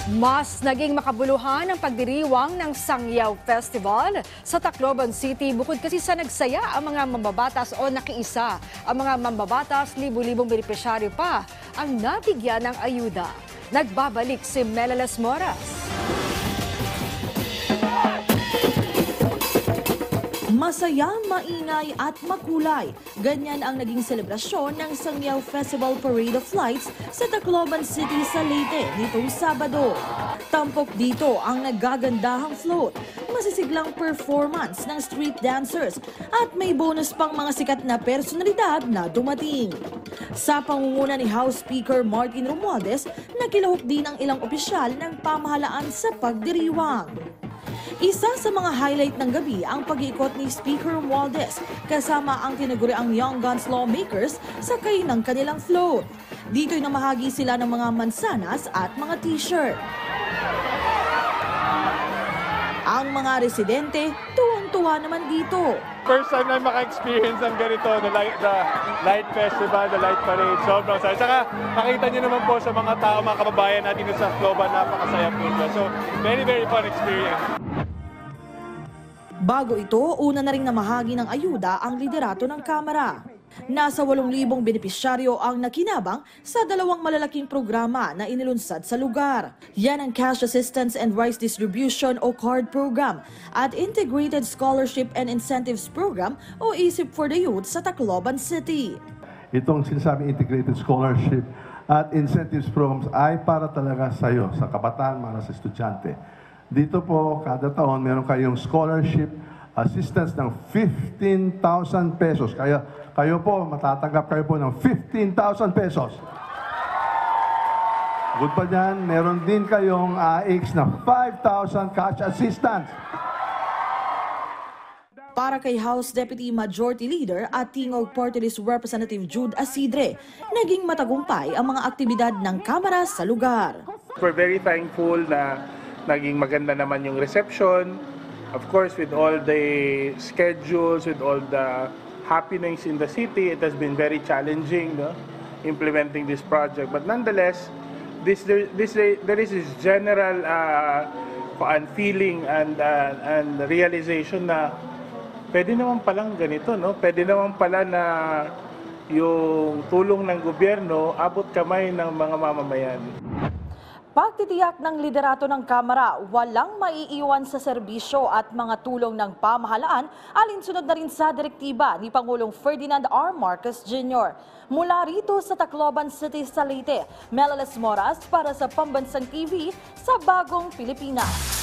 Mas naging makabuluhan ang pagdiriwang ng Sangyaw Festival sa Tacloban City. Bukod kasi sa nagsaya ang mga mambabatas o nakiisa, ang mga mambabatas, libu-libong benepisyaryo pa ang nabigyan ng ayuda. Nagbabalik si Melalas Moras. Masaya, maingay at makulay. Ganyan ang naging selebrasyon ng Sangyaw Festival Parade of Lights sa Tacloban City sa Leyte nitong Sabado. Tampok dito ang nagagandahang float, masisiglang performance ng street dancers at may bonus pang mga sikat na personalidad na dumating. Sa pangunguna ni House Speaker Martin Romualdez, nakilahok din ang ilang opisyal ng pamahalaan sa pagdiriwang. Isa sa mga highlight ng gabi ang pag-iikot ni Speaker Romualdez kasama ang tinaguriang Young Guns lawmakers sakay ng kanilang float. Dito'y namahagi sila ng mga mansanas at mga t-shirt. Ang mga residente, tuwang-tuwa naman dito. First time na maka-experience ng ganito, the light festival, the light parade. Sobrang saya. Saka makita niyo naman po sa mga tao, mga kababayan natin sa Tacloban, napakasaya po ito. So, very, very fun experience. Bago ito, una na ring namahagi ng ayuda ang liderato ng Kamara. Nasa 8,000 benepisyaryo ang nakinabang sa dalawang malalaking programa na inilunsad sa lugar. Yan ang Cash Assistance and Rice Distribution o CARD Program at Integrated Scholarship and Incentives Program o ISIP for the Youth sa Tacloban City. Itong sinasabing Integrated Scholarship at Incentives Programs ay para talaga sa iyo, sa kabataan, para sa estudyante. Dito po, kada taon, meron kayong scholarship assistance ng 15,000 pesos. Kaya kayo po, matatanggap kayo po ng 15,000 pesos. Good pa dyan, meron din kayong AX na 5,000 cash assistance. Para kay House Deputy Majority Leader at Tingog Party List Representative Jude Asidre, naging matagumpay ang mga aktibidad ng Kamara sa lugar. We're very thankful na naging maganda naman yung reception. Of course, with all the schedules, with all the happenings in the city, it has been very challenging, no, implementing this project. But nonetheless, there is this general feeling and realization na pwede naman palang ganito, no? Pwede naman pala na yung tulong ng gobyerno abot kamay ng mga mamamayan. Pagtitiyak ng liderato ng Kamara, walang maiiwan sa serbisyo at mga tulong ng pamahalaan, alinsunod na rin sa direktiba ni Pangulong Ferdinand R. Marcos Jr. Mula rito sa Tacloban City sa Leyte, Melalas Moras para sa Pambansang TV sa Bagong Pilipinas.